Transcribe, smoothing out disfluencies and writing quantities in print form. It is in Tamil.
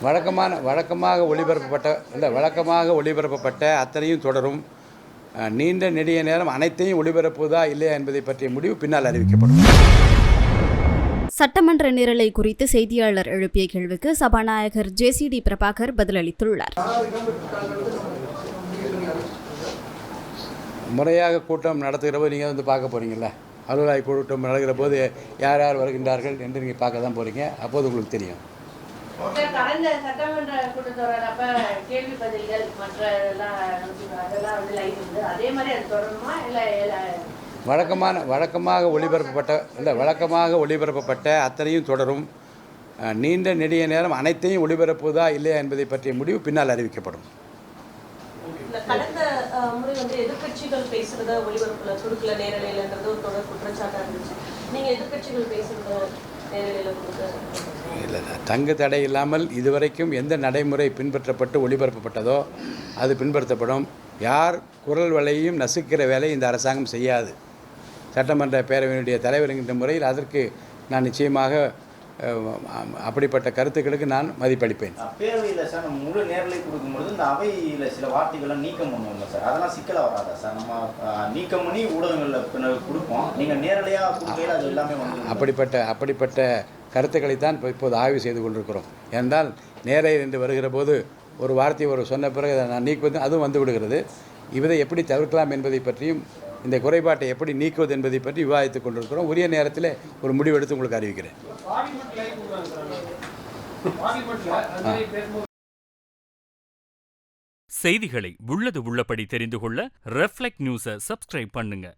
வழக்கமாக ஒளிபரப்பப்பட்ட அத்தனையும் தொடரும். நீண்ட நெடிய நேரம் அனைத்தையும் ஒளிபரப்புவதா இல்லையா என்பதை பற்றிய முடிவு பின்னால் அறிவிக்கப்படும். சட்டமன்ற நிரலை குறித்து செய்தியாளர் எழுப்பிய கேள்விக்கு சபாநாயகர் JCD பிரபாகர் பதிலளித்துள்ளார். முறையாக கூட்டம் நடத்துகிற போது நீங்கள் வந்து பார்க்க போகிறீங்களா? அலுவலாய் கூட்டம் நடக்கிற போது யார் யார் வருகின்றார்கள் என்று நீங்கள் பார்க்க தான் போகிறீங்க. அப்போது உங்களுக்கு தெரியும். கடந்த சட்டமன்ற கூட்டத்தொடர் அப்ப கேள்வி பதில்கள் மற்ற அதெல்லாம் வந்து லைவ் இருந்து அதே மாதிரி அது தொடருமா இல்லை? வழக்கமாக ஒளிபரப்பப்பட்ட அத்தனையும் தொடரும். நீண்ட நெடிய நேரம் அனைத்தையும் ஒளிபரப்புவதா இல்லையா என்பதை பற்றிய முடிவு பின்னால் அறிவிக்கப்படும். கடந்த முறை வந்து எதிர்கட்சிகள் பேசுறத ஒளிபரப்புல கொடுக்கல நேரலையிலன்றது ஒரு தொடர் குற்றச்சாட்டா இருந்துச்சு. நீங்க எதிர்கட்சிகள் பேசுறத நேரலையில கொடுக்க இல்லை, தங்கு தடை இல்லாமல் இதுவரைக்கும் எந்த நடைமுறை பின்பற்றப்பட்டு ஒளிபரப்பப்பட்டதோ அது பின்பற்றப்படும். யார் குரல் வலையையும் நசுக்கிற வேலை இந்த அரசாங்கம் செய்யாது. சட்டமன்ற பேரவையினுடைய தலைவர் என்கின்ற முறையில் அதற்கு நான் நிச்சயமாக அப்படிப்பட்ட கருத்துக்களுக்கு நான் மதிப்பளிப்பேன். பேரவையில் சார் நம்ம முழு நேரலை கொடுக்கும்பொழுது இந்த அவையில் சில வார்த்தைகள்லாம் நீக்கம் பண்ணுவாங்க சார். அதெல்லாம் சிக்கலாக வராதா சார்? நம்ம நீக்கம் பண்ணி ஊடகங்களில் கொடுப்போம், நீங்கள் நேரலையாக கொடுக்கையில் அது எல்லாமே வந்து அப்படிப்பட்ட கருத்துக்களைத்தான் இப்போது ஆய்வு செய்து கொண்டிருக்கிறோம். என்றால் நேரையில் என்று வருகிற போது ஒரு வார்த்தை சொன்ன பிறகு அதை நான் நீக்குவது அதுவும் வந்து விடுகிறது. இதை எப்படி தவிர்க்கலாம் என்பதை பற்றியும் இந்த குறைபாட்டை எப்படி நீக்குவது என்பதை பற்றி விவாதித்துக் கொண்டிருக்கிறோம். உரிய நேரத்தில் ஒரு முடிவெடுத்து உங்களுக்கு அறிவிக்கிறேன். செய்திகளை உள்ளது உள்ளபடி தெரிந்து கொள்ள ரெஃப்ளெக்ட் நியூஸை சப்ஸ்கிரைப் பண்ணுங்க.